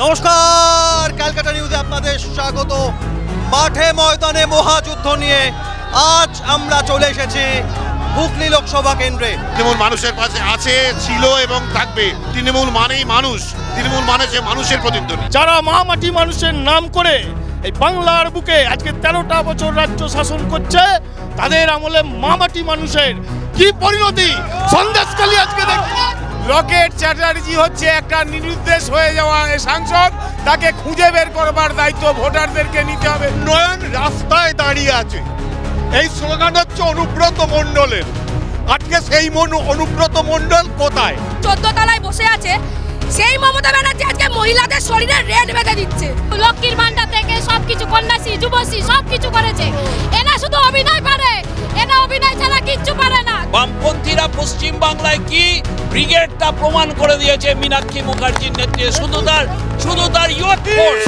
নমস্কার, ক্যালকাটা নিউজে আপনাদের স্বাগত। মাঠে ময়দানে মহাযুদ্ধ নিয়ে আজ আমরা চলে এসেছি হুগলি লোকসভা কেন্দ্রে। তৃণমূল মানুষের পাশে আছে, ছিল এবং থাকবে। তৃণমূল মানেই মানুষ, তৃণমূল মানে যে মানুষের প্রতিদ্বন্দ্বী। যারা মামাটি মানুষের নাম করে এই বাংলার বুকে আজকে 13টা বছর রাজ্য শাসন করছে, তাদের আমলে মামাটি মানুষের কি পরিণতি সন্দেশখালী আজকে দেখছে। লকেট চ্যাটার্জি হচ্ছে একটা নিরুদ্দেশ হয়ে যাওয়া সাংসদ, তাকে খুঁজে বের করবার দায়িত্ব ভোটারদেরকে নিতে হবে। উন্নয়ন রাস্তায় দাঁড়িয়ে আছে, এই স্লোগান হচ্ছে অনুব্রত মণ্ডলের। আজকে সেই অনুব্রত মণ্ডল কোথায়? 14 তলায় বসে আছে সেই মমতা ব্যানার্জি আজকে মহিলাদের শরীরে রেড বেঁধে দিচ্ছে। লক্ষ্মীর ভান্ডার থেকে সবকিছু, কন্যাশ্রী, যুবশ্রী সবকিছু করেছে। এনা শুধু অভিনয় পারে, এটা অভিনয় ছাড়া কিচ্ছু পারে না। বামপন্থীরা পশ্চিম বাংলায় কি ব্রিগেড তা প্রমাণ করে দিয়েছে মীনাক্ষী মুখার্জির নেতৃত্বে। শুধু তার ইয়ুথ ফোর্স,